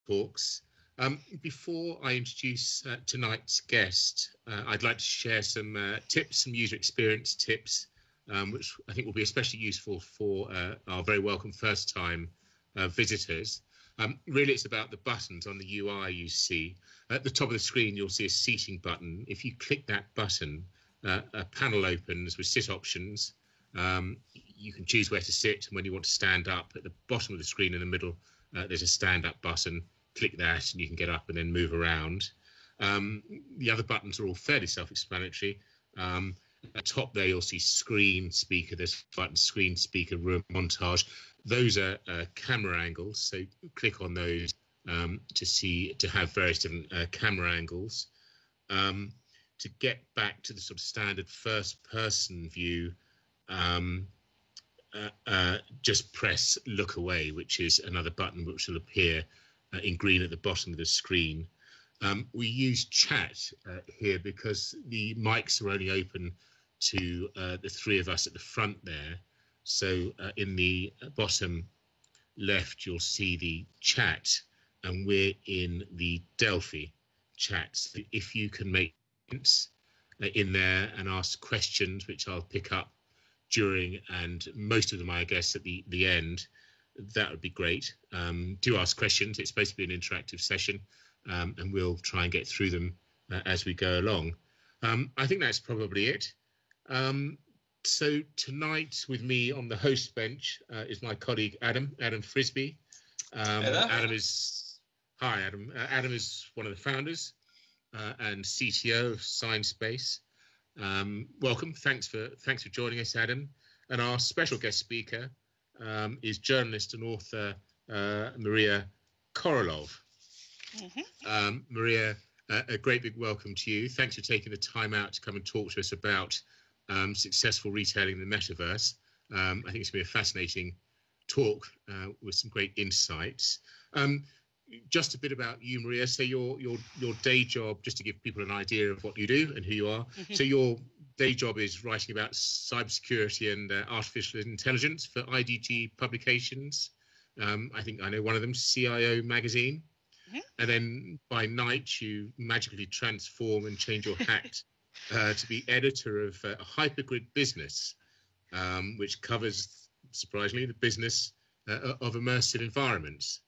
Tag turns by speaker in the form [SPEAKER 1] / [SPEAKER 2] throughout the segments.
[SPEAKER 1] talks. Before I introduce tonight's guest, I'd like to share some tips, some user experience tips, which I think will be especially useful for our very welcome first-time visitors. Really, it's about the buttons on the UI you see. At the top of the screen, you'll see a seating button. If you click that button, a panel opens with sit options. You can choose where to sit, and when you want to stand up, at the bottom of the screen in the middle, there's a stand-up button. Click that and you can get up and then move around. The other buttons are all fairly self-explanatory. At the top there, you'll see screen speaker. There's button screen speaker room montage. Those are camera angles. So click on those to have various different camera angles. To get back to the sort of standard first-person view, just press look away, which is another button which will appear in green at the bottom of the screen. We use chat here because the mics are only open to the three of us at the front there. So in the bottom left, you'll see the chat, and we're in the Delphi chat. So if you can make comments in there and ask questions, which I'll pick up during, and most of them, I guess, at the end, that would be great. Do ask questions. It's supposed to be an interactive session, and we'll try and get through them as we go along. I think that's probably it. So tonight with me on the host bench is my colleague Adam Frisby. Adam is Adam is one of the founders and CTO of Sine Space. Welcome. Thanks for joining us, Adam. And our special guest speaker is journalist and author Maria Korolov. Maria, a great big welcome to you. Thanks for taking the time out to come and talk to us about successful retailing in the metaverse. I think it's going to be a fascinating talk with some great insights. Just a bit about you, Maria. So your day job, just to give people an idea of what you do and who you are. So your day job is writing about cybersecurity and artificial intelligence for IDG publications. I think I know one of them, CIO magazine. And then by night, you magically transform and change your hat to be editor of a hypergrid business, which covers, surprisingly, the business of immersive environments.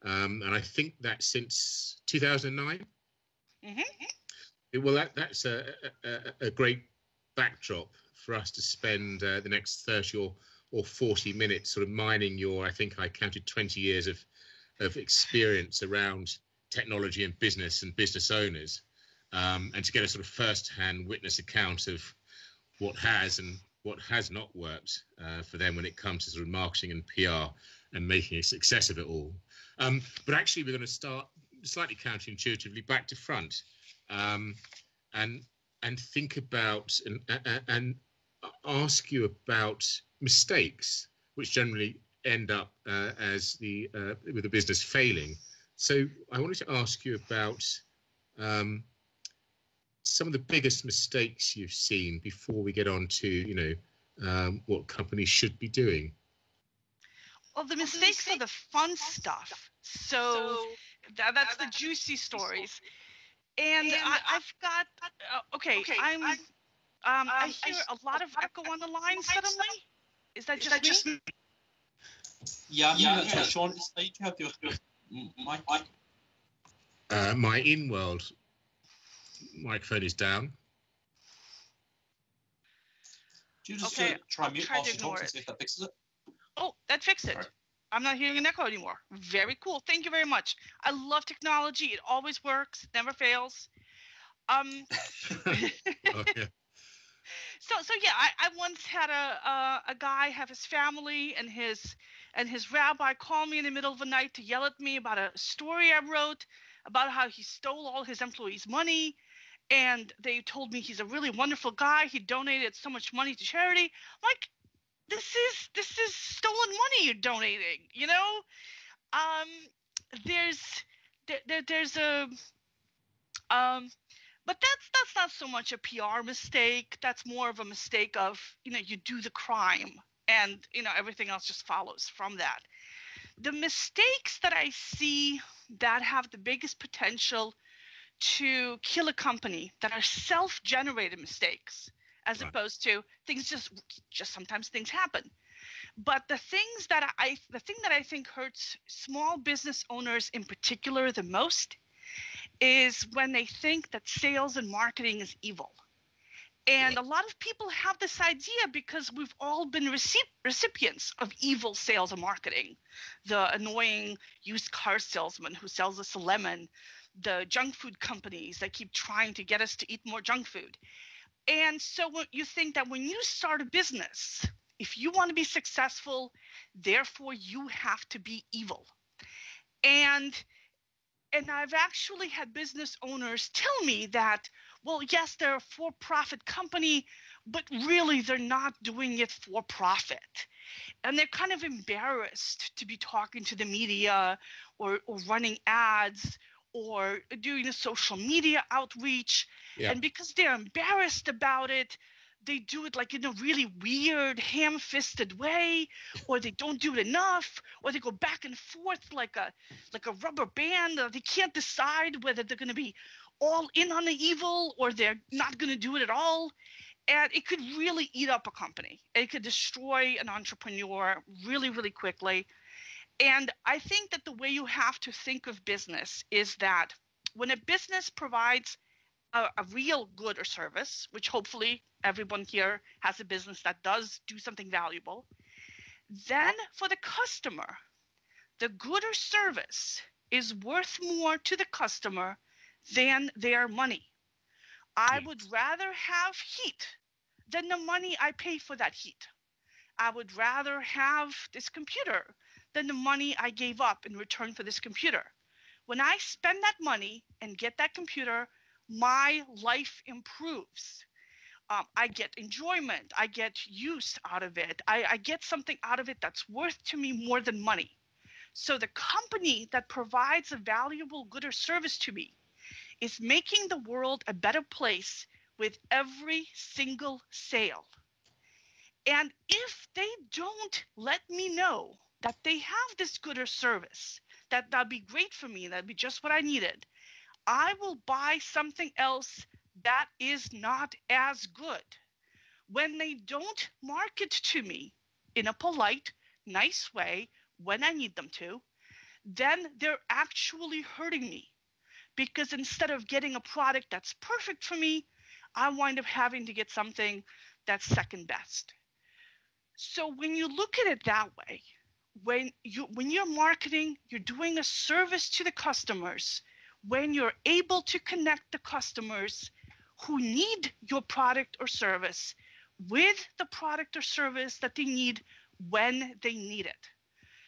[SPEAKER 1] And I think that's since 2009. Well, that's a great backdrop for us to spend the next 30 or 40 minutes sort of mining your, I think I counted 20 years of experience around technology and business owners, and to get a sort of first-hand witness account of what has and what has not worked for them when it comes to sort of marketing and PR and making a success of it all. But actually, we're going to start slightly counterintuitively back to front, and think about and ask you about mistakes, which generally end up as with the business failing. So I wanted to ask you about some of the biggest mistakes you've seen before we get on to what companies should be doing.
[SPEAKER 2] Well, the mistakes are the fun stuff. So that's the juicy stories. And I've got I hear a lot of echo on the line suddenly. Is that just me?
[SPEAKER 3] Yeah. Sean, you have your mic.
[SPEAKER 1] My in-world microphone is down.
[SPEAKER 3] Do you just try mute while she talks and see if that fixes it?
[SPEAKER 2] Oh, that fixed it. Right. I'm not hearing an echo anymore. Very cool. Thank you very much. I love technology. It always works. It never fails.
[SPEAKER 1] Oh, yeah.
[SPEAKER 2] So yeah, I once had a guy have his family and his rabbi call me in the middle of the night to yell at me about a story I wrote about how he stole all his employees' money, and they told me he's a really wonderful guy. He donated so much money to charity. Like, this is stolen money you're donating, you know? There's a but that's not so much a PR mistake. That's more of a mistake of, you do the crime and, everything else just follows from that. The mistakes that I see that have the biggest potential to kill a company that are self-generated mistakes, as opposed to things just sometimes things happen. But the thing that I think hurts small business owners in particular the most is when they think that sales and marketing is evil. And a lot of people have this idea because we've all been recipients of evil sales and marketing. The annoying used car salesman who sells us a lemon, the junk food companies that keep trying to get us to eat more junk food. And so you think that when you start a business, if you want to be successful, therefore you have to be evil. And I've actually had business owners tell me that, well, yes, they're a for-profit company, but really they're not doing it for profit. And they're kind of embarrassed to be talking to the media or running ads or doing a social media outreach. Yeah. And because they're embarrassed about it, they do it like in a really weird, ham-fisted way, or they don't do it enough, or they go back and forth like a rubber band. They can't decide whether they're going to be all in on the evil or they're not going to do it at all. And it could really eat up a company. It could destroy an entrepreneur really, really quickly. And I think that the way you have to think of business is that when a business provides a real good or service, which hopefully everyone here has a business that does do something valuable, then for the customer, the good or service is worth more to the customer than their money. I would rather have heat than the money I pay for that heat. I would rather have this computer than the money I gave up in return for this computer. When I spend that money and get that computer, my life improves. I get enjoyment. I get use out of it. I get something out of it that's worth to me more than money. So the company that provides a valuable good or service to me is making the world a better place with every single sale. And if they don't let me know that they have this good or service, that'd be great for me, that'd be just what I needed, I will buy something else that is not as good. When they don't market to me in a polite, nice way when I need them to, then they're actually hurting me. Because instead of getting a product that's perfect for me, I wind up having to get something that's second best. So when you look at it that way, when you're marketing, you're doing a service to the customers. When you're able to connect the customers who need your product or service with the product or service that they need when they need it.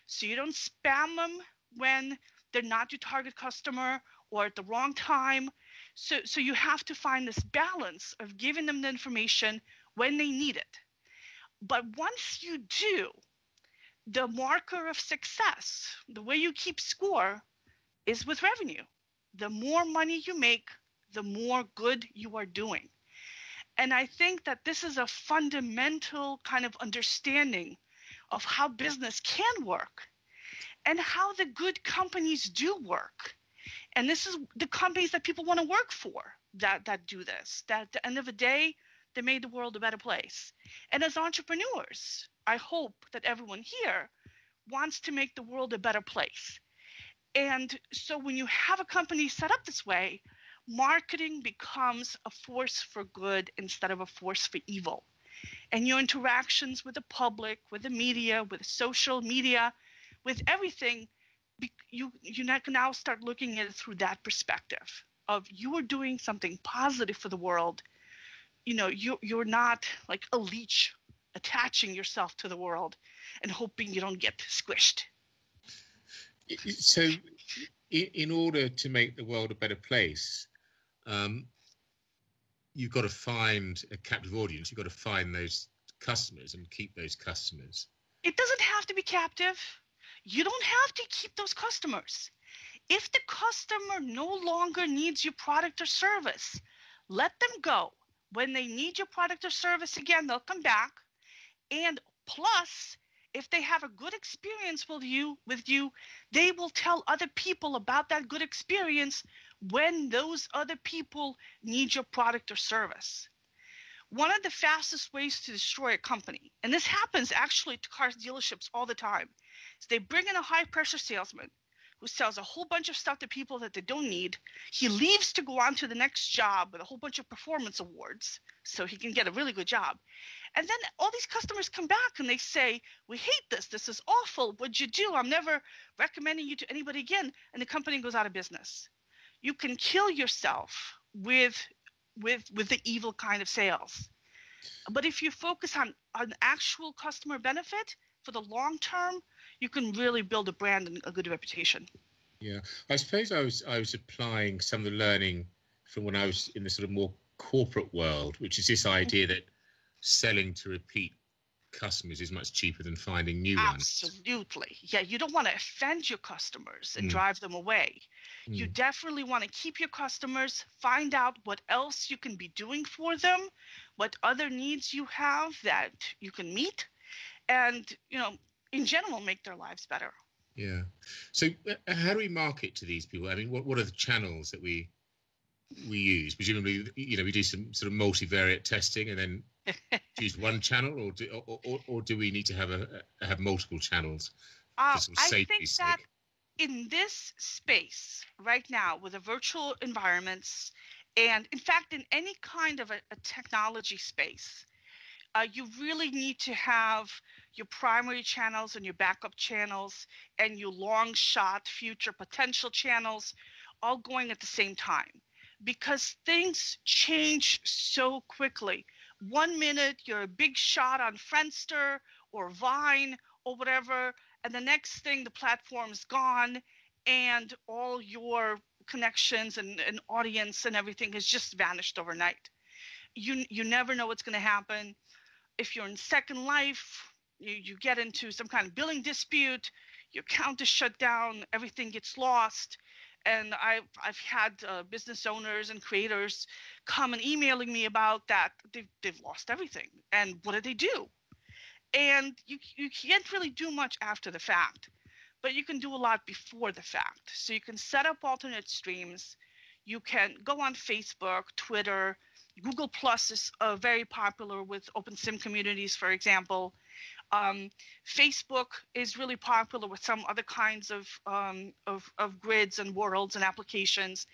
[SPEAKER 2] So you don't spam them when they're not your target customer or at the wrong time. So you have to find this balance of giving them the information when they need it. But once you do, the marker of success, the way you keep score, is with revenue. The more money you make, the more good you are doing. And I think that this is a fundamental kind of understanding of how business can work and how the good companies do work. And this is the companies that people want to work for that do this, that at the end of the day, they made the world a better place. And as entrepreneurs, I hope that everyone here wants to make the world a better place. And so when you have a company set up this way, marketing becomes a force for good instead of a force for evil. And your interactions with the public, with the media, with social media, with everything, you can now start looking at it through that perspective of you are doing something positive for the world. You know, you're not like a leech attaching yourself to the world and hoping you don't get squished.
[SPEAKER 1] So in order to make the world a better place, you've got to find a captive audience. You've got to find those customers and keep those customers.
[SPEAKER 2] It doesn't have to be captive. You don't have to keep those customers. If the customer no longer needs your product or service, let them go. When they need your product or service again, they'll come back. And plus, if they have a good experience with you, they will tell other people about that good experience when those other people need your product or service. One of the fastest ways to destroy a company, and this happens actually to car dealerships all the time, is they bring in a high-pressure salesman who sells a whole bunch of stuff to people that they don't need. He leaves to go on to the next job with a whole bunch of performance awards so he can get a really good job. And then all these customers come back and they say, we hate this. This is awful. What'd you do? I'm never recommending you to anybody again. And the company goes out of business. You can kill yourself with the evil kind of sales. But if you focus on actual customer benefit for the long term, you can really build a brand and a good reputation.
[SPEAKER 1] Yeah, I suppose I was applying some of the learning from when I was in the sort of more corporate world, which is this idea that selling to repeat customers is much cheaper than finding new ones.
[SPEAKER 2] Absolutely. Yeah, you don't want to offend your customers and drive them away. You definitely want to keep your customers, find out what else you can be doing for them, what other needs you have that you can meet, and, in general, make their lives better.
[SPEAKER 1] Yeah. So how do we market to these people? I mean, what are the channels that we use? Presumably, we do some sort of multivariate testing and then choose one channel, or do we need to have multiple channels?
[SPEAKER 2] I think that in this space right now with the virtual environments, and in fact in any kind of a technology space, you really need to have your primary channels and your backup channels and your long shot future potential channels all going at the same time, because things change so quickly. 1 minute you're a big shot on Friendster or Vine or whatever, and the next thing the platform's gone and all your connections and audience and everything has just vanished overnight. You never know what's going to happen. If you're in Second Life, you get into some kind of billing dispute, your account is shut down, everything gets lost. And I've had business owners and creators come and emailing me about that. They've lost everything. And what do? And you can't really do much after the fact, but you can do a lot before the fact. So you can set up alternate streams. You can go on Facebook, Twitter. Google Plus is very popular with OpenSIM communities, for example. Facebook is really popular with some other kinds of grids and worlds and applications.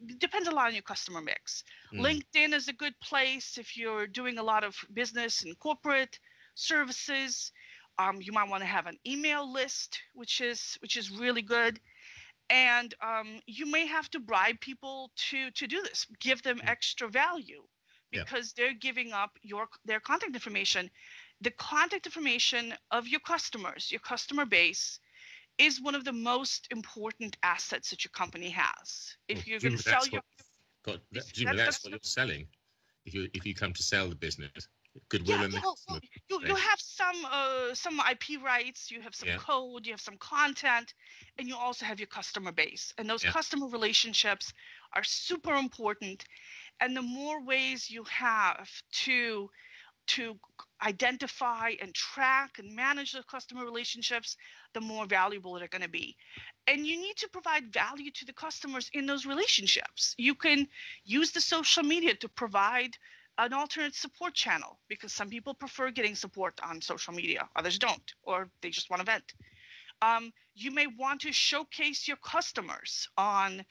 [SPEAKER 2] It depends a lot on your customer mix. LinkedIn is a good place if you're doing a lot of business and corporate services. You might want to have an email list, which is really good. And you may have to bribe people to do this, give them extra value, because they're giving up their contact information. The contact information of your customers, your customer base, is one of the most important assets that your company has. If you're going to sell
[SPEAKER 1] that's what you're selling. If you come to sell the business, goodwill and
[SPEAKER 2] you have some IP rights, you have some code, you have some content, and you also have your customer base. And those customer relationships are super important. And the more ways you have to identify and track and manage the customer relationships, the more valuable they're going to be. And you need to provide value to the customers in those relationships. You can use the social media to provide an alternate support channel, because some people prefer getting support on social media, others don't, or they just want to vent. You may want to showcase your customers on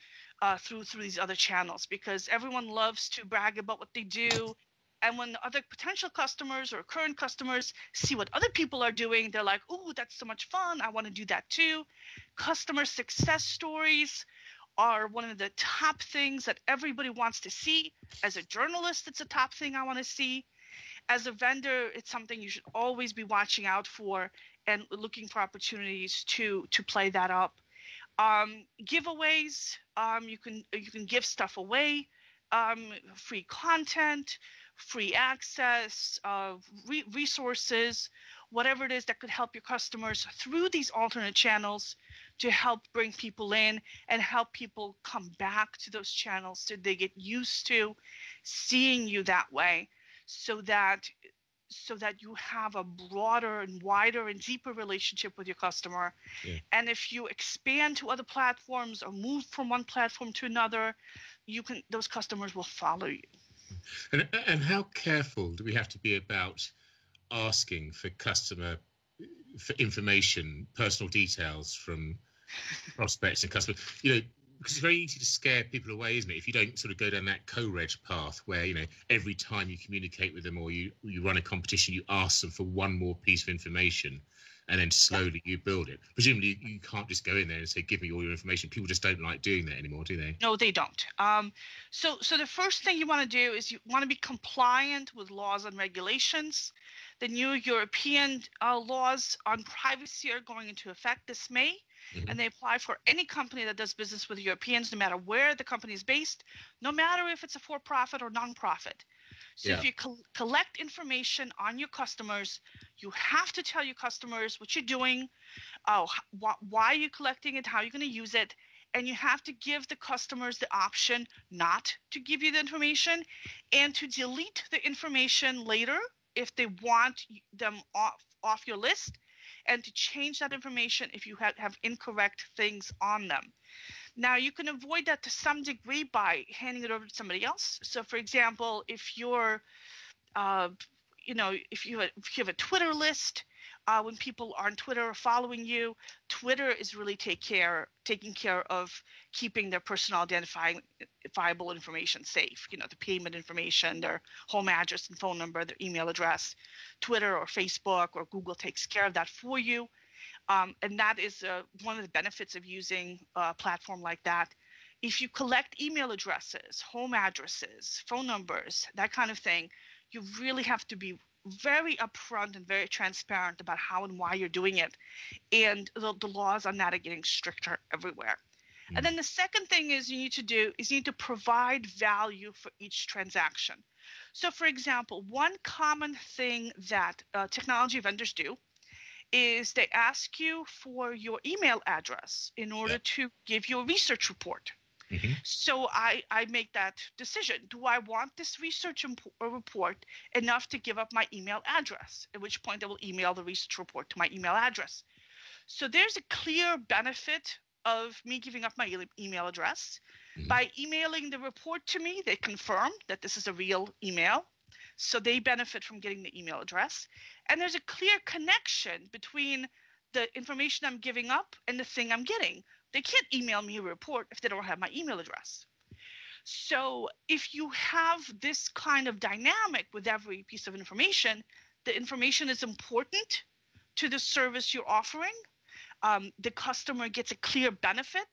[SPEAKER 2] through these other channels, because everyone loves to brag about what they do. And when other potential customers or current customers see what other people are doing, they're like, "Ooh, that's so much fun. I want to do that too." Customer success stories are one of the top things that everybody wants to see. As a journalist, it's a top thing I want to see. As a vendor, it's something you should always be watching out for and looking for opportunities to play that up. Giveaways, you can give stuff away, free content, free access, resources, whatever it is that could help your customers through these alternate channels to help bring people in and help people come back to those channels so they get used to seeing you that way, so that so that you have a broader and wider and deeper relationship with your customer.
[SPEAKER 1] Yeah.
[SPEAKER 2] And if you expand to other platforms or move from one platform to another, those customers will follow you.
[SPEAKER 1] And how careful do we have to be about asking for information, personal details from prospects and customers? Because it's very easy to scare people away, isn't it? If you don't sort of go down that co-reg path where, every time you communicate with them or you run a competition, you ask them for one more piece of information and then slowly you build it. Presumably you can't just go in there and say, give me all your information. People just don't like doing that anymore, do they?
[SPEAKER 2] No, they don't. So the first thing you want to do is you want to be compliant with laws and regulations. The new European laws on privacy are going into effect this May. Mm-hmm. And they apply for any company that does business with Europeans, no matter where the company is based, no matter if it's a for-profit or non-profit. So if you collect information on your customers, you have to tell your customers what you're doing, why you're collecting it, how you're going to use it, and you have to give the customers the option not to give you the information and to delete the information later if they want them off your list, and to change that information if you have incorrect things on them. Now, you can avoid that to some degree by handing it over to somebody else. So, for example, if you're, if you have a Twitter list, when people are on Twitter or following you, Twitter is really taking care of keeping their personal identifiable information safe. The payment information, their home address and phone number, their email address. Twitter or Facebook or Google takes care of that for you. And that is one of the benefits of using a platform like that. If you collect email addresses, home addresses, phone numbers, that kind of thing, you really have to be very upfront and very transparent about how and why you're doing it. And the laws on that are getting stricter everywhere. Mm-hmm. And then the second thing is you need to provide value for each transaction. So, for example, one common thing that technology vendors do is they ask you for your email address in order to give you a research report. Mm-hmm. So I make that decision. Do I want this research report enough to give up my email address? At which point I will email the research report to my email address. So there's a clear benefit of me giving up my email address. Mm-hmm. By emailing the report to me, they confirm that this is a real email. So they benefit from getting the email address. And there's a clear connection between the information I'm giving up and the thing I'm getting. They can't email me a report if they don't have my email address. So if you have this kind of dynamic with every piece of information, the information is important to the service you're offering. The customer gets a clear benefit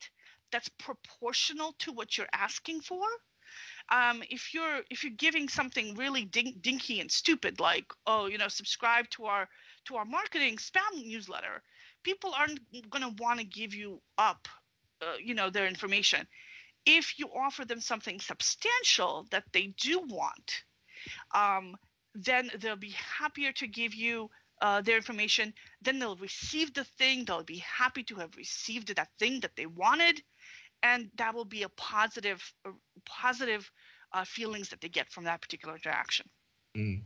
[SPEAKER 2] that's proportional to what you're asking for. If you're giving something really dinky and stupid, like subscribe to our marketing spam newsletter, people aren't going to want to give you up their information. If you offer them something substantial that they do want, then they'll be happier to give you their information. Then they'll receive the thing. They'll be happy to have received that thing that they wanted, and that will be a positive feelings that they get from that particular interaction.
[SPEAKER 1] Mm.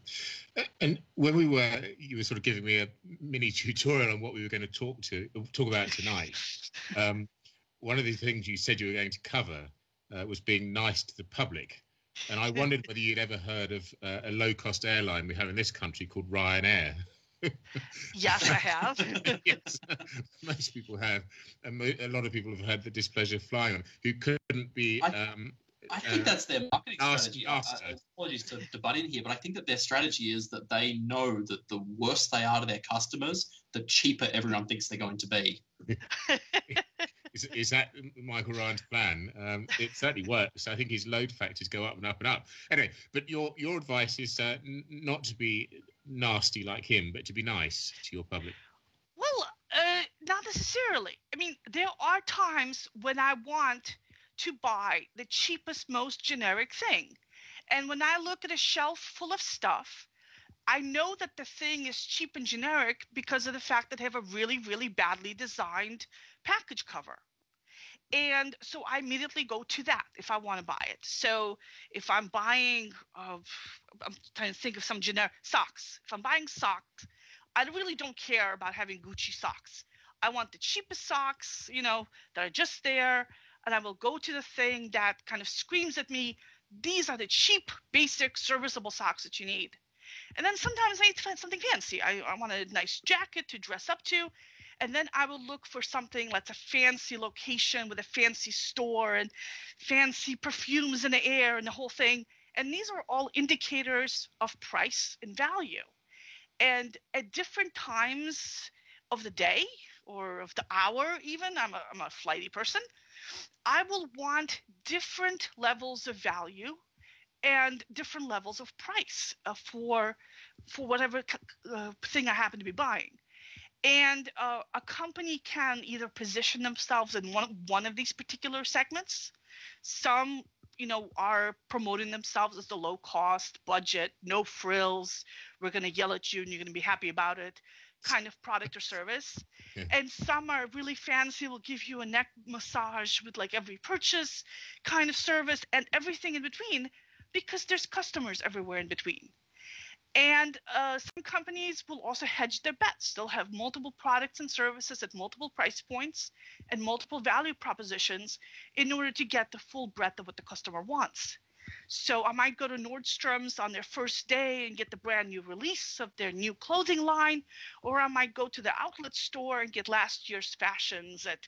[SPEAKER 1] And when you were sort of giving me a mini tutorial on what we were going to talk about tonight. One of the things you said you were going to cover was being nice to the public. And I wondered whether you'd ever heard of a low-cost airline we have in this country called Ryanair.
[SPEAKER 2] Yes, I have.
[SPEAKER 1] Yes, most people have. And a lot of people have had the displeasure of flying on, who couldn't be...
[SPEAKER 3] I think that's their marketing strategy. Apologies to butt in here, but I think that their strategy is that they know that the worse they are to their customers, the cheaper everyone thinks they're going to be.
[SPEAKER 1] Is that Michael Ryan's plan? It certainly works. I think his load factors go up and up and up. Anyway, but your advice is not to be nasty like him, but to be nice to your public.
[SPEAKER 2] Well, not necessarily. I mean, there are times when I want to buy the cheapest, most generic thing. And when I look at a shelf full of stuff, I know that the thing is cheap and generic because of the fact that they have a really, really badly designed package cover. And so I immediately go to that if I want to buy it. So if I'm buying, I'm trying to think of some generic socks. If I'm buying socks, I really don't care about having Gucci socks. I want the cheapest socks, that are just there. And I will go to the thing that kind of screams at me, these are the cheap, basic, serviceable socks that you need. And then sometimes I need to find something fancy. I want a nice jacket to dress up to. And then I will look for something that's a fancy location with a fancy store and fancy perfumes in the air and the whole thing. And these are all indicators of price and value. And at different times of the day or of the hour even, I'm a flighty person, I will want different levels of value and different levels of price for whatever thing I happen to be buying. And a company can either position themselves in one of these particular segments. Some, are promoting themselves as the low cost, budget, no frills, we're going to yell at you and you're going to be happy about it kind of product or service. Yeah. And some are really fancy, will give you a neck massage with like every purchase kind of service and everything in between, because there's customers everywhere in between. And some companies will also hedge their bets. They'll have multiple products and services at multiple price points and multiple value propositions in order to get the full breadth of what the customer wants. So I might go to Nordstrom's on their first day and get the brand new release of their new clothing line, or I might go to the outlet store and get last year's fashions at,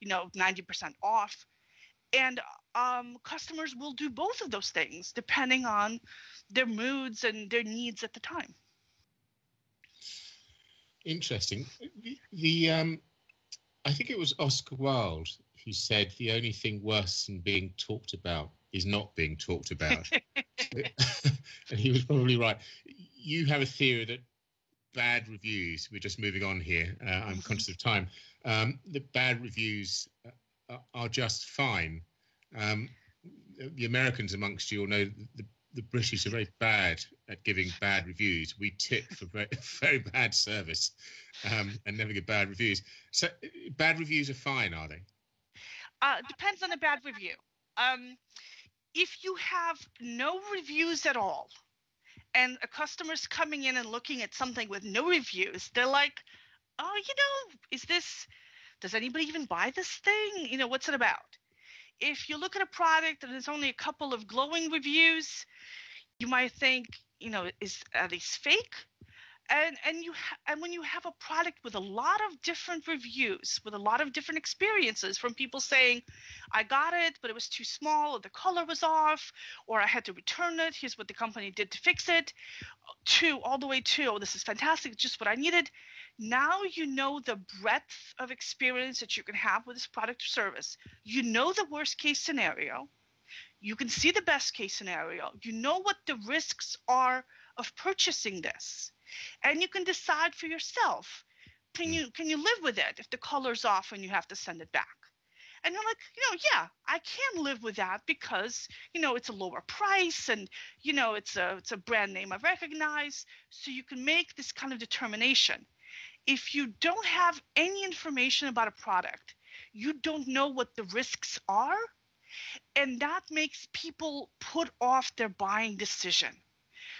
[SPEAKER 2] 90% off. And customers will do both of those things depending on their moods and their needs at the time.
[SPEAKER 1] Interesting. I think it was Oscar Wilde who said the only thing worse than being talked about is not being talked about. And he was probably right. You have a theory that bad reviews, we're just moving on here, I'm conscious of time, that bad reviews are just fine. The Americans amongst you all know the British are very bad at giving bad reviews. We tip for very, very bad service and never get bad reviews. So bad reviews are fine, are they?
[SPEAKER 2] Depends on the bad review. If you have no reviews at all and a customer's coming in and looking at something with no reviews, they're like, oh, does anybody even buy this thing? What's it about? If you look at a product and there's only a couple of glowing reviews, you might think, are these fake? And when you have a product with a lot of different reviews, with a lot of different experiences from people saying, I got it, but it was too small, or the color was off, or I had to return it, here's what the company did to fix it, all the way to, oh, this is fantastic, just what I needed. Now you know the breadth of experience that you can have with this product or service. You know the worst case scenario. You can see the best case scenario. You know what the risks are of purchasing this. And you can decide for yourself, can you live with it if the color's off and you have to send it back? And you're like, yeah, I can live with that because, it's a lower price and, it's a brand name I recognize. So you can make this kind of determination. If you don't have any information about a product, you don't know what the risks are, and that makes people put off their buying decision.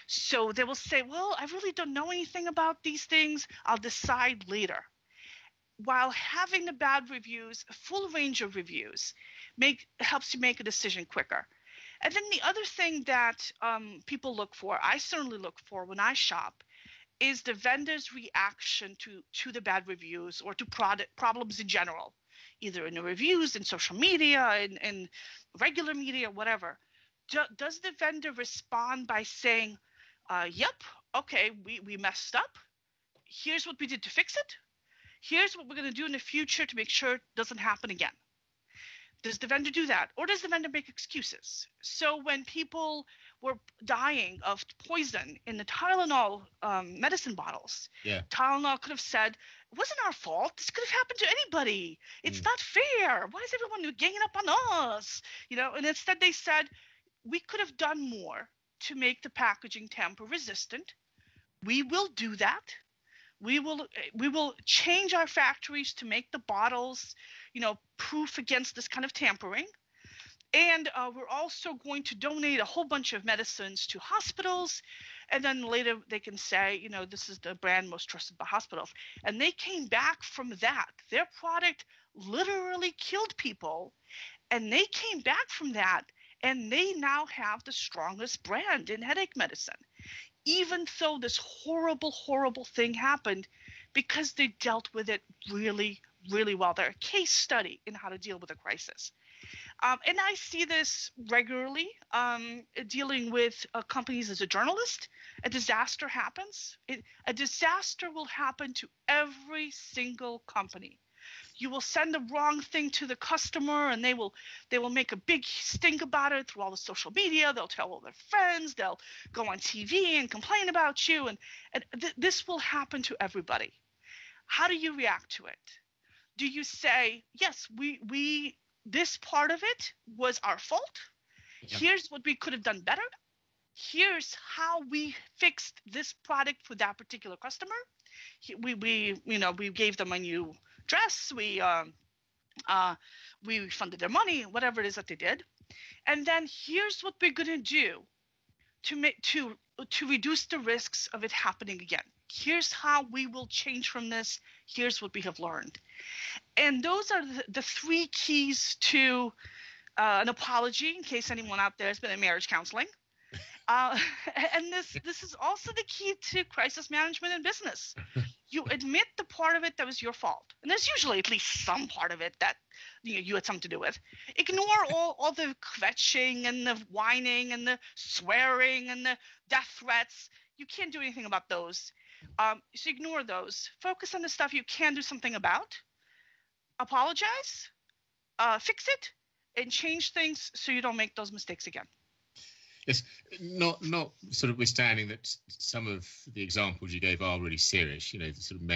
[SPEAKER 2] So they will say, well, I really don't know anything about these things. I'll decide later. While having the bad reviews, a full range of reviews, helps you make a decision quicker. And then the other thing that people look for, I certainly look for when I shop, is the vendor's reaction to the bad reviews or to product problems in general, either in the reviews, in social media, in regular media, whatever. Does the vendor respond by saying, yep, okay, we messed up. Here's what we did to fix it. Here's what we're going to do in the future to make sure it doesn't happen again. Does the vendor do that? Or does the vendor make excuses? So when people were dying of poison in the Tylenol medicine bottles, Tylenol could have said, it wasn't our fault. This could have happened to anybody. It's not fair. Why is everyone ganging up on us? And instead they said, we could have done more to make the packaging tamper resistant. We will do that. We will change our factories to make the bottles, proof against this kind of tampering. And we're also going to donate a whole bunch of medicines to hospitals. And then later they can say, this is the brand most trusted by hospitals. And they came back from that. Their product literally killed people. And they came back from that. And they now have the strongest brand in headache medicine, even though this horrible, horrible thing happened, because they dealt with it really, really well. They're a case study in how to deal with a crisis. And I see this regularly dealing with companies as a journalist. A disaster happens. A disaster will happen to every single company. You will send the wrong thing to the customer, and they will make a big stink about it through all the social media. They'll tell all their friends. They'll go on TV and complain about you, and this will happen to everybody. How do you react to it? Do you say, yes, we this part of it was our fault. Yeah. Here's what we could have done better. Here's how we fixed this product for that particular customer. We gave them a new dress. We refunded their money, whatever it is that they did. And then here's what we're going to do to reduce the risks of it happening again. Here's how we will change from this. Here's what we have learned. And those are the three keys to an apology, in case anyone out there has been in marriage counseling. And this is also the key to crisis management in business. You admit the part of it that was your fault. And there's usually at least some part of it that you had something to do with. Ignore all the kvetching and the whining and the swearing and the death threats. You can't do anything about those. So ignore those. Focus on the stuff you can do something about. Apologize, fix it, and change things so you don't make those mistakes again.
[SPEAKER 1] Yes, not sort of withstanding that some of the examples you gave are really serious, the sort of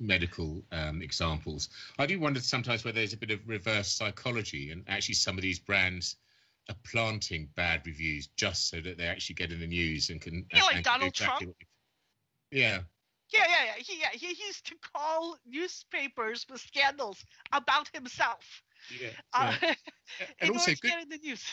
[SPEAKER 1] medical examples. I do wonder sometimes whether there's a bit of reverse psychology, and actually some of these brands are planting bad reviews just so that they actually get in the news and can.
[SPEAKER 2] Like Donald Trump.
[SPEAKER 1] Yeah.
[SPEAKER 2] He used to call newspapers with scandals about himself.
[SPEAKER 1] Yeah.
[SPEAKER 2] In order to get in the news.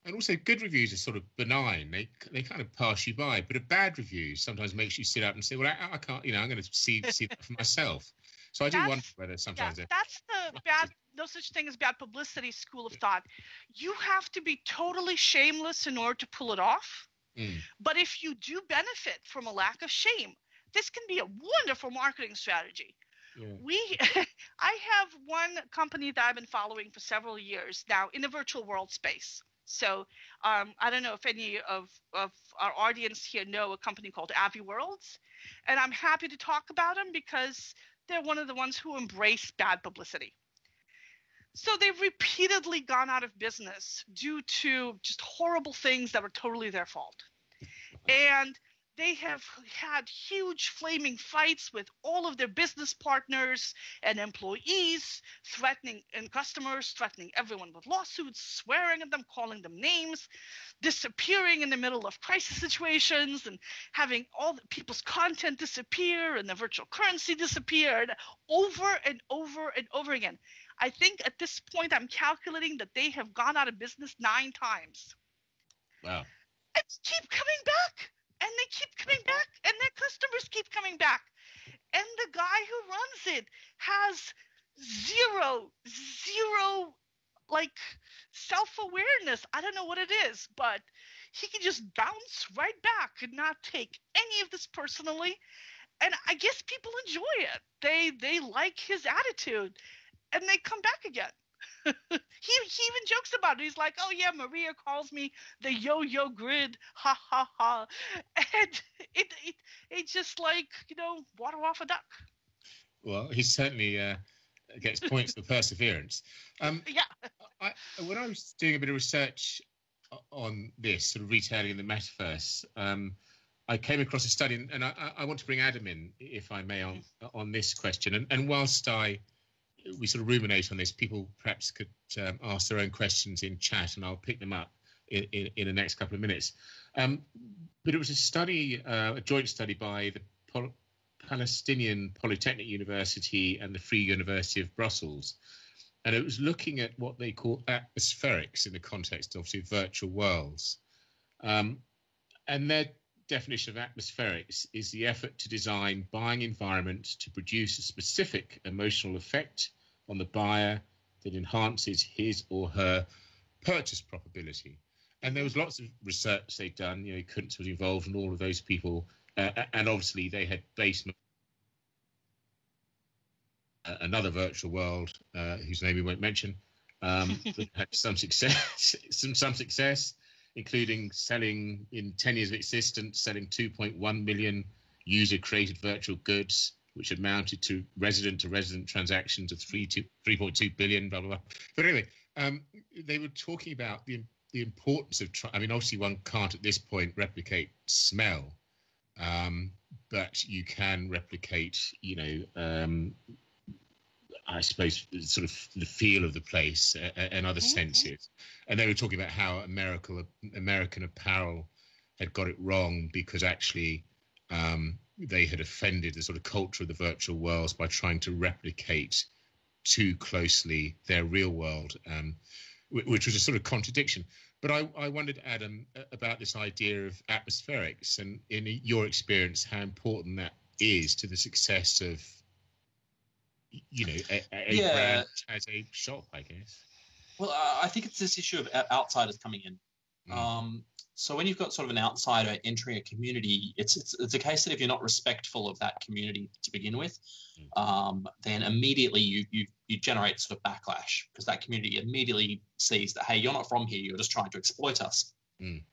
[SPEAKER 1] And also, good reviews are sort of benign. They kind of pass you by. But a bad review sometimes makes you sit up and say, well, I can't, I'm going to see that for myself. So I do wonder whether sometimes...
[SPEAKER 2] Yeah, that's the bad, no such thing as bad publicity school of thought. You have to be totally shameless in order to pull it off. But if you do benefit from a lack of shame, this can be a wonderful marketing strategy. Yeah. I have one company that I've been following for several years now in the virtual world space. So I don't know if any of our audience here know a company called AviWorlds, and I'm happy to talk about them because they're one of the ones who embrace bad publicity. So they've repeatedly gone out of business due to just horrible things that were totally their fault. And they have had huge flaming fights with all of their business partners and employees, and customers, threatening everyone with lawsuits, swearing at them, calling them names, disappearing in the middle of crisis situations, and having all the people's content disappear and the virtual currency disappear over and over and over again. I think at this point I'm calculating that they have gone out of business 9 times.
[SPEAKER 1] Wow.
[SPEAKER 2] And keep coming back. And they keep coming back, and their customers keep coming back. And the guy who runs it has zero, like, self-awareness. I don't know what it is, but he can just bounce right back and not take any of this personally. And I guess people enjoy it. They like his attitude, and they come back again. He even jokes about it. He's like, oh yeah, Maria calls me the yo-yo grid, ha ha ha. And it just like, water off a duck.
[SPEAKER 1] Well, he certainly gets points for perseverance.
[SPEAKER 2] Yeah.
[SPEAKER 1] When I was doing a bit of research on this sort of retailing in the metaverse, I came across a study, and I want to bring Adam in, if I may, on this question. And whilst we sort of ruminate on this, people perhaps could ask their own questions in chat, and I'll pick them up in the next couple of minutes. But it was a study, a joint study by the Palestinian Polytechnic University and the Free University of Brussels. And it was looking at what they call atmospherics in the context, obviously, of virtual worlds. And their definition of atmospherics is the effort to design buying environment to produce a specific emotional effect on the buyer that enhances his or her purchase probability. And there was lots of research they'd done. Kuntz was involved in all of those people. And obviously they had based another virtual world, whose name we won't mention, that had some success, including selling, in 10 years of existence, selling 2.1 million user-created virtual goods, which amounted to resident-to-resident transactions of 3.2 billion, blah, blah, blah. But anyway, they were talking about the importance of, obviously one can't at this point replicate smell, but you can replicate, I suppose, sort of the feel of the place and other senses. And they were talking about how American Apparel had got it wrong because actually they had offended the sort of culture of the virtual worlds by trying to replicate too closely their real world, which was a sort of contradiction. But I wondered, Adam, about this idea of atmospherics and, in your experience, how important that is to the success of, a brand as a shop, I guess.
[SPEAKER 3] Well, I think it's this issue of outsiders coming in. So when you've got sort of an outsider entering a community, it's a case that if you're not respectful of that community to begin with, then immediately you generate sort of backlash, because that community immediately sees that, hey, you're not from here, you're just trying to exploit us. And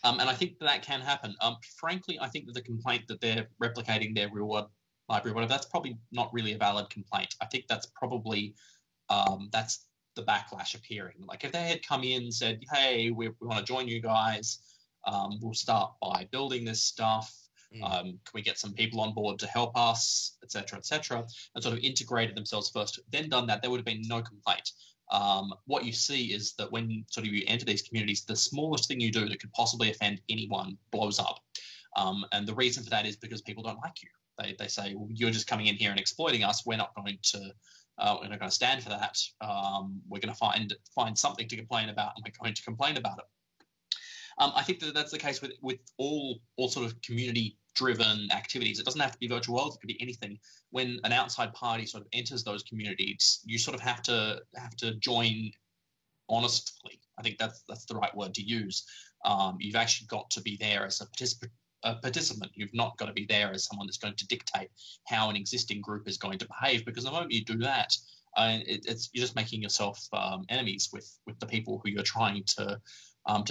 [SPEAKER 3] I think that can happen. Frankly, I think that the complaint that they're replicating their real world library, whatever, that's probably not really a valid complaint. I think that's probably that's the backlash appearing. Like if they had come in and said, hey, we want to join you guys, we'll start by building this stuff, can we get some people on board to help us, etc., and sort of integrated themselves first, then done that, there would have been no complaint. What you see is that when sort of you enter these communities, the smallest thing you do that could possibly offend anyone blows up. And the reason for that is because people don't like you. They say, well, you're just coming in here and exploiting us. We're not going to stand for that. We're going to find something to complain about, and we're going to complain about it. I think that that's the case with all sort of community-driven activities. It doesn't have to be virtual worlds. It could be anything. When an outside party sort of enters those communities, you sort of have to join honestly. I think that's the right word to use. You've actually got to be there as a participant. You've not got to be there as someone that's going to dictate how an existing group is going to behave, because the moment you do that, you're just making yourself enemies with the people who you're trying to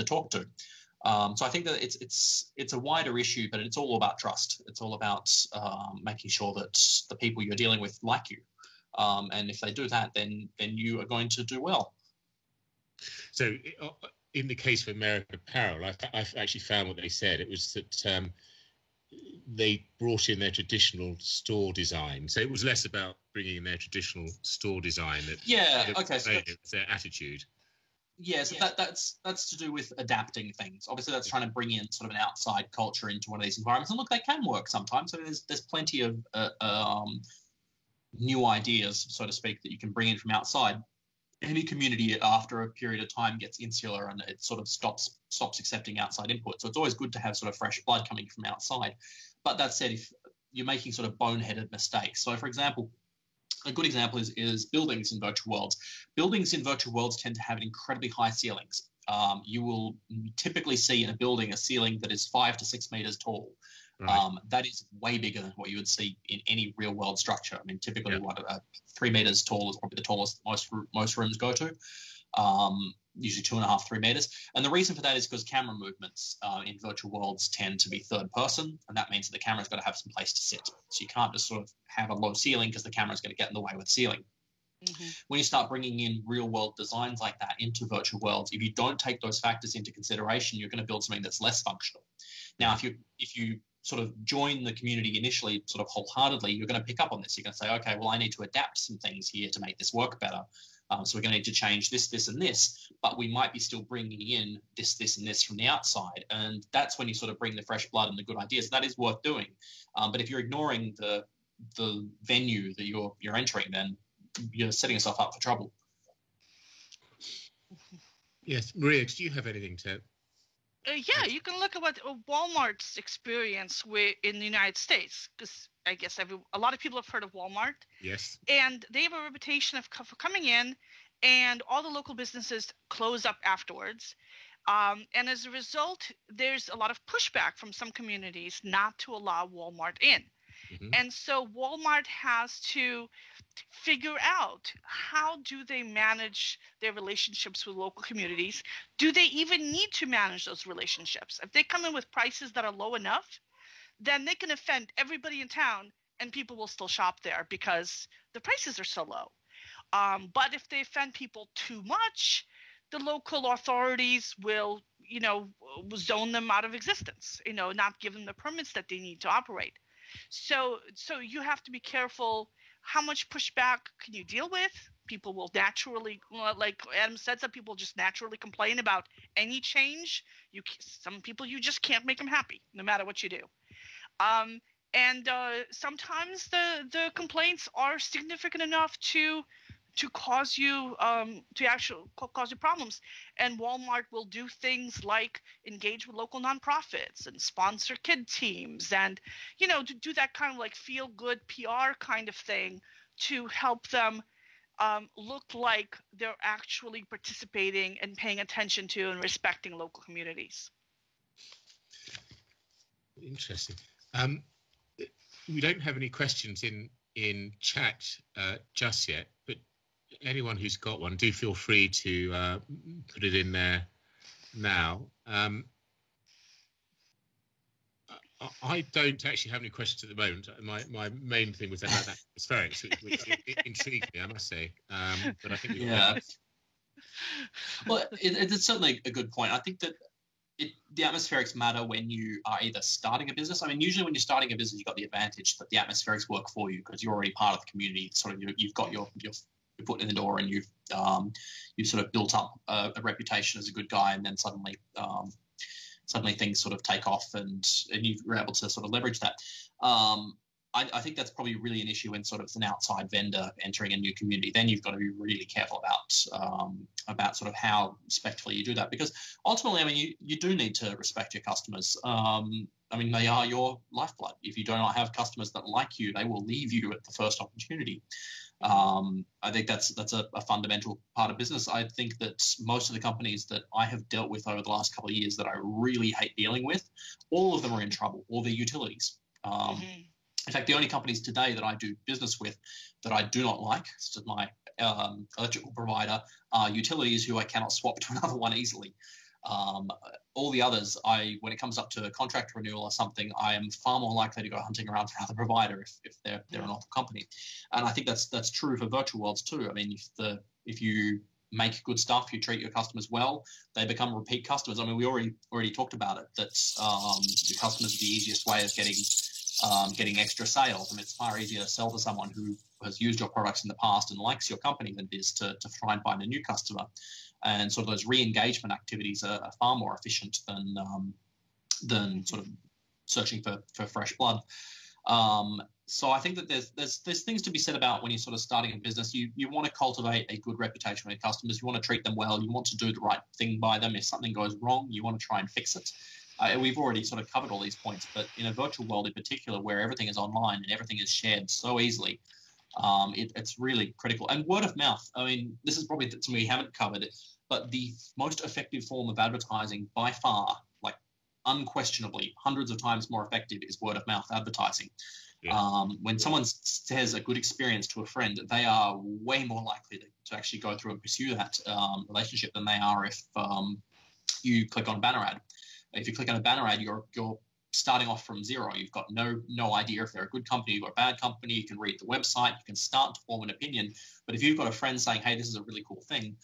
[SPEAKER 3] talk to. So I think that it's a wider issue, but it's all about trust. It's all about making sure that the people you're dealing with like you, and if they do that, then you are going to do well.
[SPEAKER 1] So in the case of American Apparel, I've actually found what they said. It was that they brought in their traditional store design. So it was less about bringing in their traditional store design. So it was their attitude.
[SPEAKER 3] Yeah, so that's to do with adapting things. Obviously, that's trying to bring in sort of an outside culture into one of these environments. And look, they can work sometimes. So there's plenty of new ideas, so to speak, that you can bring in from outside. Any community after a period of time gets insular and it sort of stops accepting outside input. So it's always good to have sort of fresh blood coming from outside. But that said, if you're making sort of boneheaded mistakes, so for example, a good example is buildings in virtual worlds. Buildings in virtual worlds tend to have incredibly high ceilings. You will typically see in a building a ceiling that is 5 to 6 meters tall. Right. That is way bigger than what you would see in any real world structure. I mean, typically 3 meters tall is probably the tallest most rooms go to. Usually 2.5, 3 meters. And the reason for that is because camera movements in virtual worlds tend to be third person, and that means that the camera's got to have some place to sit. So you can't just sort of have a low ceiling because the camera's going to get in the way with ceiling. Mm-hmm. When you start bringing in real world designs like that into virtual worlds, if you don't take those factors into consideration, you're going to build something that's less functional. Now, if you sort of join the community initially sort of wholeheartedly, you're going to pick up on this. You're going to say, okay, well, I need to adapt some things here to make this work better. So we're going to need to change this, this, and this, but we might be still bringing in this, this, and this from the outside. And that's when you sort of bring the fresh blood and the good ideas. That is worth doing. But if you're ignoring the venue that you're entering, then you're setting yourself up for trouble.
[SPEAKER 1] Yes, Maria, do you have anything to?
[SPEAKER 2] Yeah, you can look at what Walmart's experience in the United States, because I guess a lot of people have heard of Walmart.
[SPEAKER 1] Yes.
[SPEAKER 2] And they have a reputation for coming in, and all the local businesses close up afterwards. And as a result, there's a lot of pushback from some communities not to allow Walmart in. Mm-hmm. And so Walmart has to figure out, how do they manage their relationships with local communities? Do they even need to manage those relationships? If they come in with prices that are low enough, then they can offend everybody in town and people will still shop there because the prices are so low. But if they offend people too much, the local authorities will, zone them out of existence, not give them the permits that they need to operate. So you have to be careful. How much pushback can you deal with? People will naturally, like Adam said, some people just naturally complain about any change. Some people, you just can't make them happy, no matter what you do. And sometimes the complaints are significant enough to cause you cause you problems, and Walmart will do things like engage with local nonprofits and sponsor kid teams, and to do that kind of like feel good PR kind of thing to help them look like they're actually participating and paying attention to and respecting local communities.
[SPEAKER 1] Interesting. We don't have any questions in chat just yet, but anyone who's got one, do feel free to put it in there now. I don't actually have any questions at the moment. My main thing was about that atmospherics, which intrigued me, I must say. But I think
[SPEAKER 3] well, it's certainly a good point. I think that the atmospherics matter when you are either starting a business. I mean, usually when you're starting a business, you've got the advantage that the atmospherics work for you because you're already part of the community. Sort of, you've got your foot in the door, and you've sort of built up a reputation as a good guy, and then suddenly things sort of take off, and you're able to sort of leverage that. I think that's probably really an issue when sort of it's an outside vendor entering a new community. Then you've got to be really careful about sort of how respectfully you do that, because ultimately, I mean, you do need to respect your customers. I mean, they are your lifeblood. If you do not have customers that like you, they will leave you at the first opportunity. I think that's a fundamental part of business. I think that most of the companies that I have dealt with over the last couple of years that I really hate dealing with, all of them are in trouble, all their utilities. In fact, the only companies today that I do business with that I do not like, such as my electrical provider, are utilities who I cannot swap to another one easily. All the others, when it comes up to a contract renewal or something, I am far more likely to go hunting around for another provider if they're an awful company. And I think that's true for virtual worlds too. I mean, if you make good stuff, you treat your customers well, they become repeat customers. I mean, we already talked about it, that your customers are the easiest way of getting extra sales. I mean, it's far easier to sell to someone who has used your products in the past and likes your company than it is to try and find a new customer. And sort of those re-engagement activities are far more efficient than sort of searching for fresh blood. So I think that there's things to be said about when you're sort of starting a business. You want to cultivate a good reputation with your customers. You want to treat them well. You want to do the right thing by them. If something goes wrong, you want to try and fix it. We've already sort of covered all these points, but in a virtual world in particular, where everything is online and everything is shared so easily, it's really critical. And word of mouth. I mean, this is probably something we haven't covered, but the most effective form of advertising by far, like unquestionably, hundreds of times more effective, is word of mouth advertising. Yeah. When someone says a good experience to a friend, they are way more likely to actually go through and pursue that relationship than they are if you click on a banner ad. If you click on a banner ad, you're starting off from zero. You've got no idea if they're a good company or a bad company. You can read the website. You can start to form an opinion. But if you've got a friend saying, hey, this is a really cool thing,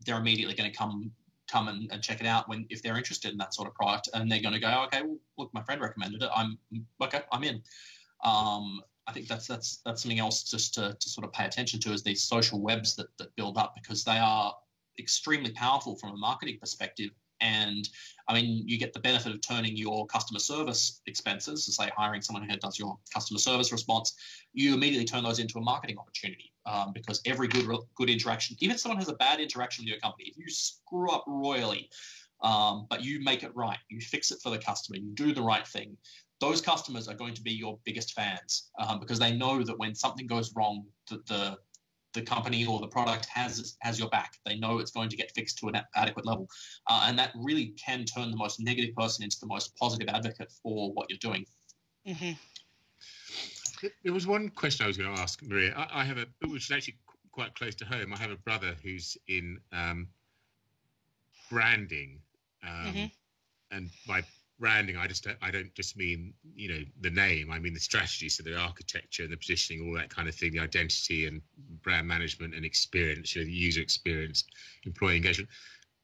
[SPEAKER 3] they're immediately going to come and check it out if they're interested in that sort of product. And they're going to go, okay, well, look, my friend recommended it. I'm in. I think that's something else just to sort of pay attention to, is these social webs that build up, because they are extremely powerful from a marketing perspective. And I mean, you get the benefit of turning your customer service expenses, so say hiring someone who does your customer service response, you immediately turn those into a marketing opportunity, because every good interaction, even if someone has a bad interaction with your company, if you screw up royally, but you make it right, you fix it for the customer, you do the right thing, those customers are going to be your biggest fans, because they know that when something goes wrong, the company or the product has your back. They know it's going to get fixed to an adequate level. And that really can turn the most negative person into the most positive advocate for what you're doing.
[SPEAKER 2] Mm-hmm.
[SPEAKER 1] There was one question I was going to ask, Maria. I have which is actually quite close to home. I have a brother who's in branding.
[SPEAKER 2] Mm-hmm.
[SPEAKER 1] And by branding, I don't just mean, the name. I mean the strategy, so the architecture and the positioning, all that kind of thing, the identity and brand management and experience, the user experience, employee engagement.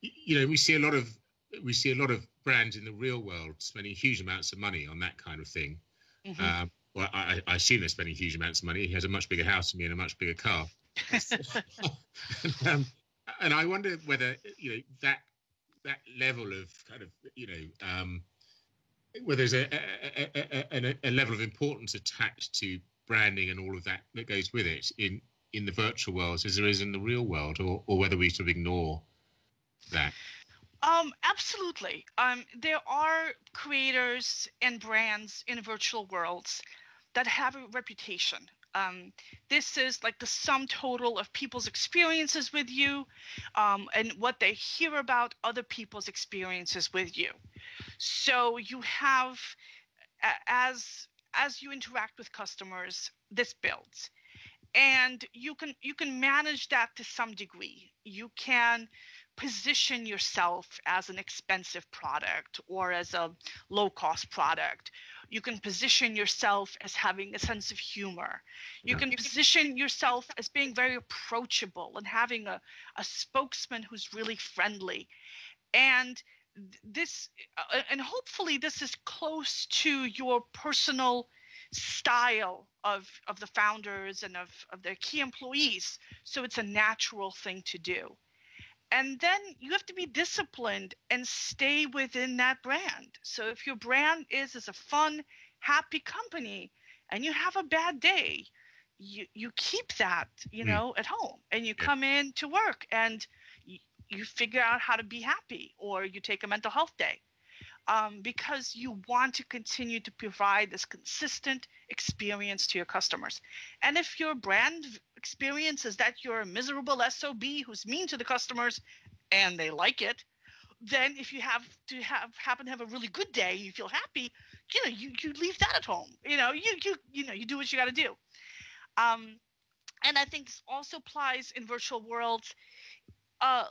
[SPEAKER 1] We see a lot of brands in the real world spending huge amounts of money on that kind of thing. Mm-hmm. Well, I assume they're spending huge amounts of money. He has a much bigger house than me and a much bigger car. And I wonder whether that level of kind of where there's a level of importance attached to branding and all of that goes with it in the virtual world as there is in the real world, or whether we sort of ignore that.
[SPEAKER 2] Absolutely. There are creators and brands in virtual worlds that have a reputation. This is like the sum total of people's experiences with you, and what they hear about other people's experiences with you. So you have, as you interact with customers, this builds, and you can manage that to some degree. You can position yourself as an expensive product or as a low-cost product. You can position yourself as having a sense of humor. You can position yourself as being very approachable and having a spokesman who's really friendly. And this, and hopefully this is close to your personal style of the founders and of their key employees. So it's a natural thing to do. And then you have to be disciplined and stay within that brand. So if your brand is a fun, happy company and you have a bad day, you keep that, at home, and you come in to work and you figure out how to be happy, or you take a mental health day, because you want to continue to provide this consistent experience to your customers. And if your brand experience is that you're a miserable SOB who's mean to the customers and they like it, then if you happen to have a really good day, you feel happy, you leave that at home. You do what you got to do. And I think this also applies in virtual worlds. A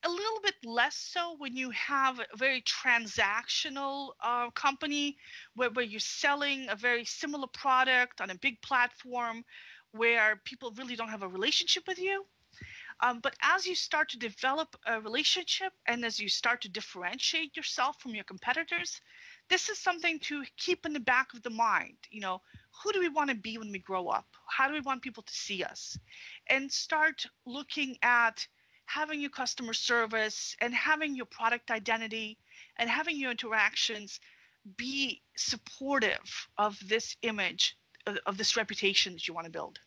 [SPEAKER 2] little bit less so when you have a very transactional company where you're selling a very similar product on a big platform where people really don't have a relationship with you. But as you start to develop a relationship and as you start to differentiate yourself from your competitors, this is something to keep in the back of the mind. Who do we want to be when we grow up? How do we want people to see us? And start looking at having your customer service and having your product identity and having your interactions be supportive of this image, of this reputation that you want to build.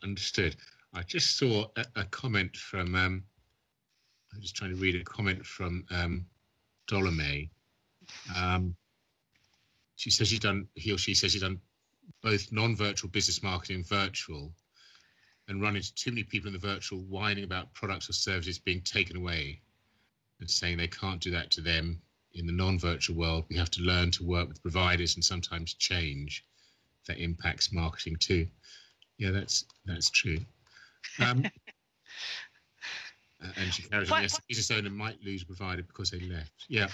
[SPEAKER 1] Understood. I just saw a comment from, I'm just trying to read a comment from Dolomay. He or she says he's done both non-virtual business marketing and virtual, and run into too many people in the virtual whining about products or services being taken away and saying they can't do that to them. In the non-virtual world, we have to learn to work with providers and sometimes change. That impacts marketing too. Yeah, that's true. And she carries on, yes, the business owner might lose a provider because they left. Yeah.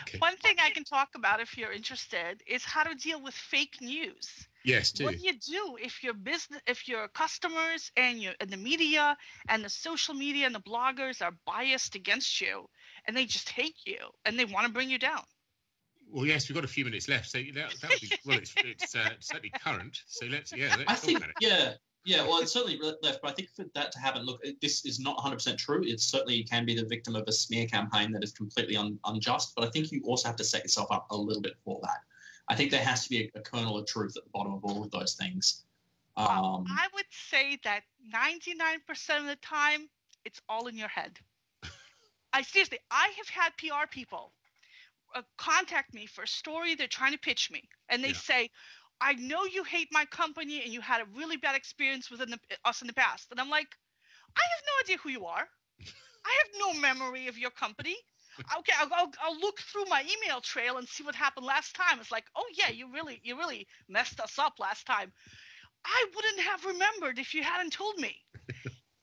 [SPEAKER 1] Okay.
[SPEAKER 2] One thing I can talk about if you're interested is how to deal with fake news.
[SPEAKER 1] Yes, do.
[SPEAKER 2] What do you do if your customers and the media and the social media and the bloggers are biased against you and they just hate you and they want to bring you down?
[SPEAKER 1] Well, yes, we've got a few minutes left, so that would be well. It's certainly current. So let's
[SPEAKER 3] I
[SPEAKER 1] talk
[SPEAKER 3] think
[SPEAKER 1] about it.
[SPEAKER 3] yeah. Well, it's certainly left, but I think for that to happen, look, this is not 100% true. It certainly can be the victim of a smear campaign that is completely unjust. But I think you also have to set yourself up a little bit for that. I think there has to be a kernel of truth at the bottom of all of those things.
[SPEAKER 2] I would say that 99% of the time, it's all in your head. I have had PR people contact me for a story they're trying to pitch me, and they say, I know you hate my company and you had a really bad experience with us in the past. And I'm like, I have no idea who you are. I have no memory of your company. Okay, I'll look through my email trail and see what happened last time. It's like, oh yeah, you really messed us up last time. I wouldn't have remembered if you hadn't told me.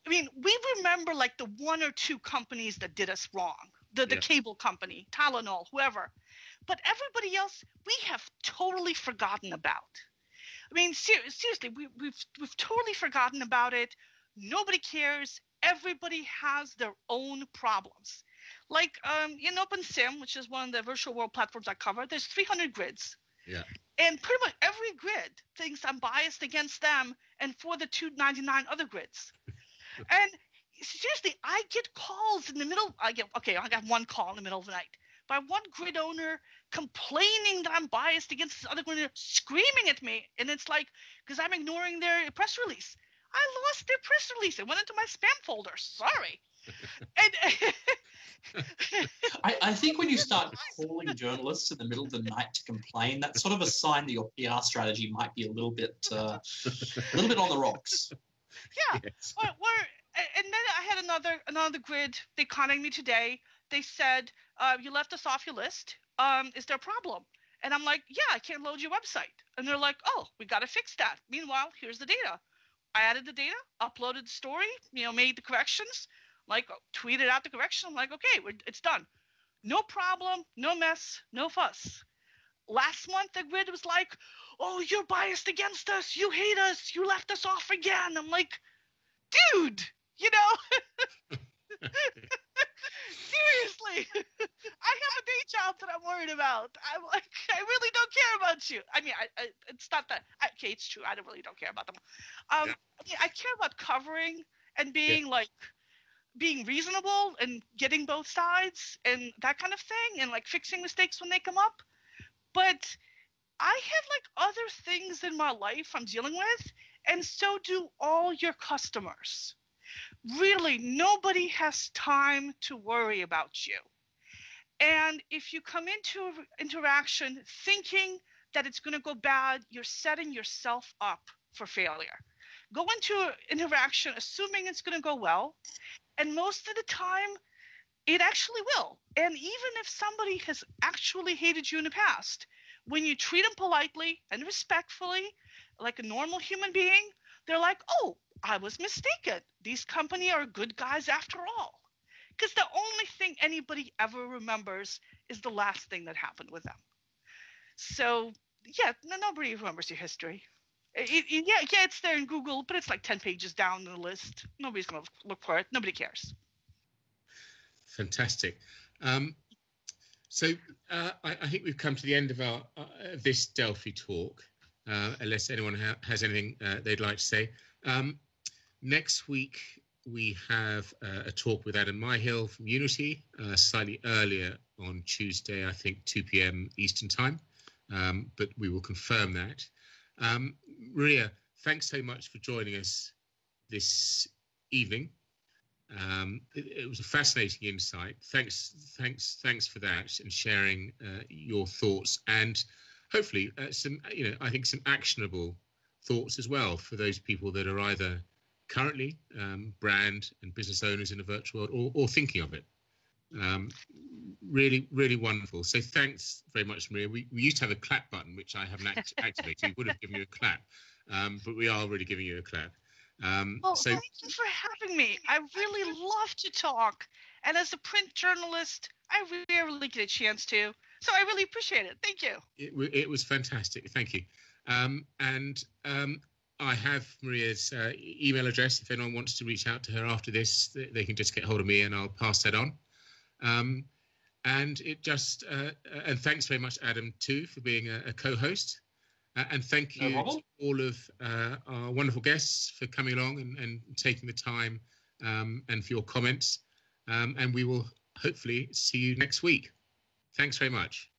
[SPEAKER 2] I mean, we remember like the one or two companies that did us wrong. The cable company, Tylenol, whoever. But everybody else, we have totally forgotten about. I mean, seriously, we've totally forgotten about it. Nobody cares. Everybody has their own problems. Like in OpenSim, which is one of the virtual world platforms I cover, there's 300 grids.
[SPEAKER 1] Yeah.
[SPEAKER 2] And pretty much every grid thinks I'm biased against them and for the 299 other grids. And seriously, I get calls in the middle. I got one call in the middle of the night by one grid owner complaining that I'm biased against this other grid owner, screaming at me. And it's like, because I'm ignoring their press release. I lost their press release. It went into my spam folder. Sorry. And
[SPEAKER 3] I think when you start calling journalists in the middle of the night to complain, that's sort of a sign that your PR strategy might be a little bit on the rocks.
[SPEAKER 2] Yeah. Yes. And then I had another grid. They contacted me today. They said, you left us off your list. Is there a problem? And I'm like, yeah, I can't load your website. And they're like, oh, we got to fix that. Meanwhile, here's the data. I added the data, uploaded the story, made the corrections, tweeted out the correction. I'm like, okay, it's done. No problem, no mess, no fuss. Last month, the grid was like, oh, you're biased against us. You hate us. You left us off again. I'm like, dude, seriously, I have a day job that I'm worried about. I'm like, I really don't care about you. I mean, it's not that. Okay, it's true. I really don't care about them. I mean, I care about covering and being being reasonable and getting both sides and that kind of thing and fixing mistakes when they come up. But I have other things in my life I'm dealing with, and so do all your customers. Really, nobody has time to worry about you. And if you come into interaction thinking that it's going to go bad, you're setting yourself up for failure. Go into interaction assuming it's going to go well, and most of the time, it actually will. And even if somebody has actually hated you in the past, when you treat them politely and respectfully, like a normal human being, they're like, oh, I was mistaken. These company are good guys after all. Because the only thing anybody ever remembers is the last thing that happened with them. So, yeah, nobody remembers your history. It's there in Google, but it's 10 pages down the list. Nobody's going to look for it. Nobody cares.
[SPEAKER 1] Fantastic. So I think we've come to the end of our this Delphi talk, unless anyone has anything they'd like to say. Next week, we have a talk with Adam Myhill from Unity, slightly earlier on Tuesday, I think 2 p.m. Eastern time, but we will confirm that. Maria, thanks so much for joining us this evening. It was a fascinating insight. Thanks for that and sharing your thoughts and hopefully some actionable thoughts as well for those people that are either currently brand and business owners in the virtual world or thinking of it. Really, really wonderful. So thanks very much, Maria. We used to have a clap button, which I haven't activated. We would have given you a clap, but we are really giving you a clap.
[SPEAKER 2] Thank you for having me. I really love to talk. And as a print journalist, I rarely get a chance to. So I really appreciate it. Thank you.
[SPEAKER 1] It was fantastic. Thank you. I have Maria's email address. If anyone wants to reach out to her after this, they can just get hold of me and I'll pass that on. And it just and thanks very much, Adam, too, for being a co-host. And thank you to all of our wonderful guests for coming along and taking the time and for your comments. And we will hopefully see you next week. Thanks very much.